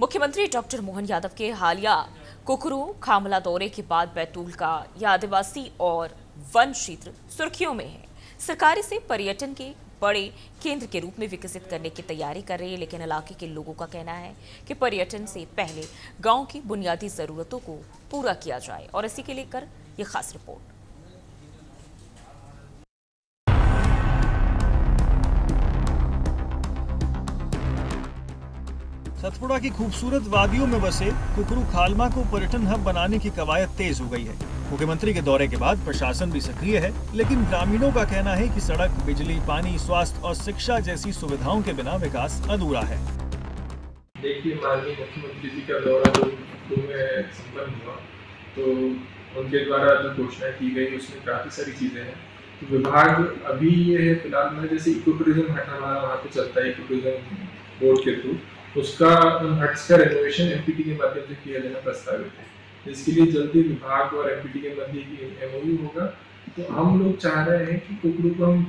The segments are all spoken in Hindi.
मुख्यमंत्री डॉक्टर मोहन यादव के हालिया कुकरू खामला दौरे के बाद बैतूल का यह आदिवासी और वन क्षेत्र सुर्खियों में है। सरकार इसे पर्यटन के बड़े केंद्र के रूप में विकसित करने की तैयारी कर रही है, लेकिन इलाके के लोगों का कहना है कि पर्यटन से पहले गांव की बुनियादी जरूरतों को पूरा किया जाए और इसी के लेकर यह खास रिपोर्ट। सतपुड़ा की खूबसूरत वादियों में बसे कुकरू खालमा को पर्यटन हब बनाने की कवायद तेज हो गई है। मुख्यमंत्री के दौरे के बाद प्रशासन भी सक्रिय है, लेकिन ग्रामीणों का कहना है कि सड़क, बिजली, पानी, स्वास्थ्य और शिक्षा जैसी सुविधाओं के बिना विकास अधूरा है। देखिए, माननीय मुख्यमंत्री जी का दौरा जो में संपन्न हुआ, तो उनके द्वारा जो घोषणा की गई उसमें काफी सारी चीजें हैं। तो विभाग अभी ये है फिलहाल में, जैसे इको टूरिज्म हट हमारा वहाँ पे चलता है, इको टूरिज्म बोर्ड के थ्रू उसका हट्स का रेनोवेशन एमपीटी के माध्यम से किया जाना प्रस्तावित है। इसके लिए जल्दी विभाग और एमपीटी के मध्य की एमओयू होगा। तो हम लोग चाह रहे हैं कि कुकरू को हम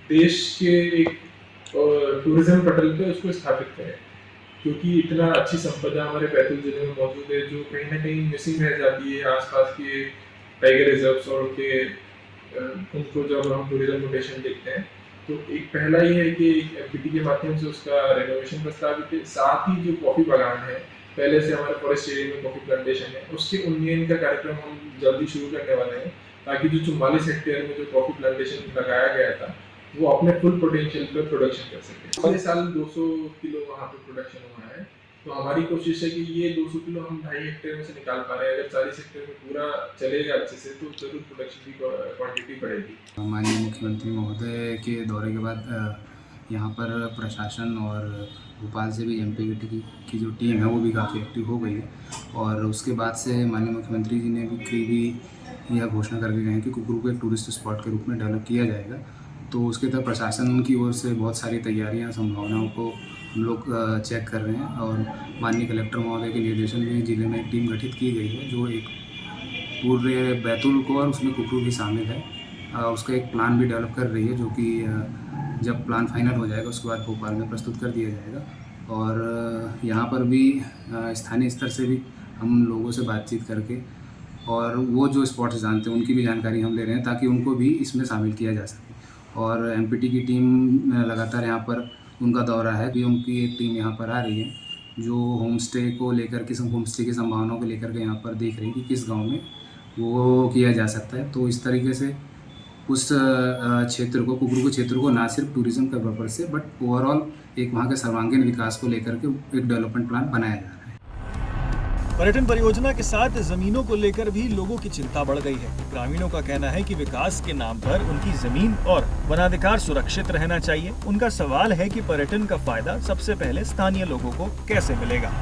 देश के एक टूरिज्म पटल पे उसको स्थापित करें, क्योंकि इतना अच्छी संपदा हमारे बैतूल जिले में मौजूद है जो कहीं ना कहीं मिसिंग रह जाती है। आसपास के टाइगर रिजर्व्स और उनको जब हम टूरिज्म रोटेशन देखते हैं, तो एक पहला ये है कि एमपीटी के माध्यम से उसका रेनोवेशन प्रस्तावित है। साथ ही जो कॉफी बागान है, पहले से हमारे फॉरेस्ट एरिया में कॉफी प्लांटेशन है, उसके उन्नयन का कार्यक्रम हम जल्दी शुरू करने वाले हैं, ताकि जो 44 हेक्टेयर में जो कॉफी प्लांटेशन लगाया गया था वो अपने फुल पोटेंशियल पर प्रोडक्शन कर सके। पिछले साल 200 किलो वहाँ पे प्रोडक्शन हुआ है, तो हमारी कोशिश है कि ये 200 किलो हम 2.5 हेक्टेयर में से निकाल पा रहे हैं। अगर 40 हेक्टेयर में पूरा चलेगा अच्छे से तो जरूर प्रोडक्शन की क्वांटिटी बढ़ेगी। माननीय मुख्यमंत्री महोदय के दौरे के बाद यहाँ पर प्रशासन और भोपाल से भी एमपीटी की जो टीम है वो भी काफ़ी एक्टिव हो गई है, और उसके बाद से माननीय मुख्यमंत्री जी ने भी यह घोषणा करके गए हैं कि कुकरू को एक टूरिस्ट स्पॉट के रूप में डेवलप किया जाएगा। तो उसके तहत प्रशासन की ओर से बहुत सारी तैयारियां, संभावनाओं को हम लोग चेक कर रहे हैं, और माननीय कलेक्टर महोदय के निर्देशन में जिले में एक टीम गठित की गई है जो एक पूरे बैतूल को और उसमें कुकरू भी शामिल है, उसका एक प्लान भी डेवलप कर रही है, जो कि जब प्लान फाइनल हो जाएगा उसके बाद भोपाल में प्रस्तुत कर दिया जाएगा। और यहाँ पर भी स्थानीय स्तर से भी हम लोगों से बातचीत करके और वो जो स्पॉट्स जानते हैं उनकी भी जानकारी हम ले रहे हैं, ताकि उनको भी इसमें शामिल किया जा सके। और एमपीटी की टीम लगातार यहाँ पर उनका दौरा है कि उनकी एक टीम यहाँ पर आ रही है जो होम स्टे को लेकर के, होम स्टे की संभावनाओं को लेकर के यहाँ पर देख रही है कि किस गांव में वो किया जा सकता है। तो इस तरीके से उस क्षेत्र को, कुकरू के क्षेत्र को ना सिर्फ टूरिज्म के पर्पज से बट ओवरऑल एक वहाँ के सर्वांगीण विकास को लेकर के एक डेवलपमेंट प्लान बनाया जा रहा है। पर्यटन परियोजना के साथ जमीनों को लेकर भी लोगों की चिंता बढ़ गई है। ग्रामीणों का कहना है कि विकास के नाम पर उनकी जमीन और वनाधिकार सुरक्षित रहना चाहिए। उनका सवाल है कि पर्यटन का फायदा सबसे पहले स्थानीय लोगों को कैसे मिलेगा।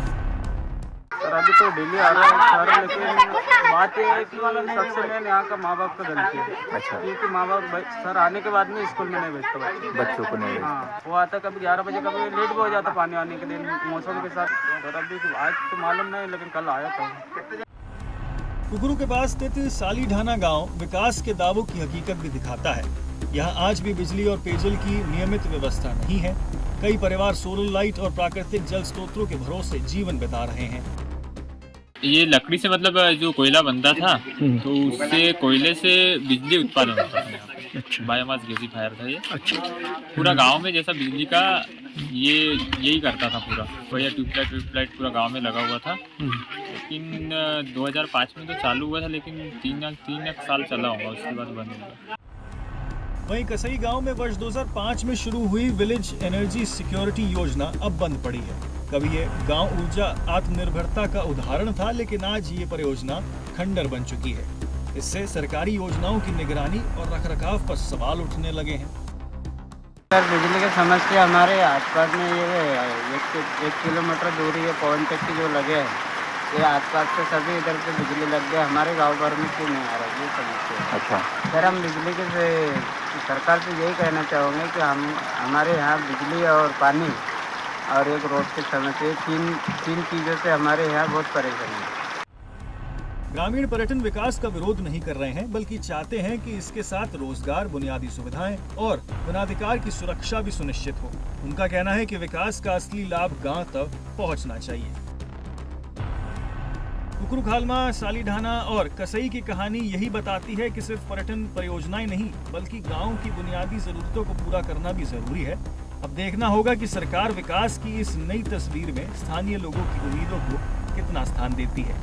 सर, अभी तो डेली आ रहे हैं सर, लेकिन बात यह है कि सबसे मेन यहाँ का माँ बाप का गलती है। अच्छा। क्योंकि माँ बाप सर आने के बाद में स्कूल में नहीं भेजता बच्चों को नहीं। हाँ, वो आता कभी 11 बजे, कभी लेट भी हो जाता पानी आने के दिन मौसम के साथ। सर अभी आज तो मालूम नहीं, लेकिन कल आया था। कुकरू के पास स्थित सालीढाना गांव विकास के दावों की हकीकत भी दिखाता है। यहाँ आज भी बिजली और पेयजल की नियमित व्यवस्था नहीं है। कई परिवार सोलर लाइट और प्राकृतिक जल स्रोतों के भरोसे जीवन बिता रहे हैं। ये लकड़ी से मतलब जो कोयला बनता था, तो उससे कोयले से बिजली उत्पादन होता था। अच्छा। बायोमास गैसीफायर था ये। अच्छा। पूरा गांव में जैसा बिजली का ये यही करता था पूरा, बढ़िया ट्यूबलाइट पूरा गांव में लगा हुआ था। लेकिन 2005 में तो चालू हुआ था, लेकिन 3 साल चला होगा, उसके बाद बंद हो गया। वहीं कसई गांव में वर्ष 2005 में शुरू हुई विलेज एनर्जी सिक्योरिटी योजना अब बंद पड़ी है। कभी ये गांव ऊर्जा आत्मनिर्भरता का उदाहरण था, लेकिन आज ये परियोजना खंडर बन चुकी है। इससे सरकारी योजनाओं की निगरानी और रखरखाव पर सवाल उठने लगे हैं। सर, बिजली की समस्या हमारे आसपास में ये 1 किलोमीटर दूरी है पवन चक्की जो लगे हैं, ये आसपास से सभी इधर से बिजली लग गया। हमारे गाँव भर में क्यों नहीं आ रहा, ये समस्या। अच्छा। सर, हम बिजली के सरकार से यही कहना चाहेंगे कि हमारे यहाँ बिजली और पानी और एक रोड की समस्या, तीन चीज़ों से हमारे यहाँ बहुत परेशानी है। ग्रामीण पर्यटन विकास का विरोध नहीं कर रहे हैं, बल्कि चाहते हैं कि इसके साथ रोजगार, बुनियादी सुविधाएं और वनाधिकार की सुरक्षा भी सुनिश्चित हो। उनका कहना है कि विकास का असली लाभ गांव तक पहुंचना चाहिए। कुकरू खालमा, सालीढाना और कसई की कहानी यही बताती है कि सिर्फ पर्यटन परियोजनाएं नहीं बल्कि गांव की बुनियादी जरूरतों को पूरा करना भी जरूरी है। अब देखना होगा कि सरकार विकास की इस नई तस्वीर में स्थानीय लोगों की उम्मीदों को कितना स्थान देती है।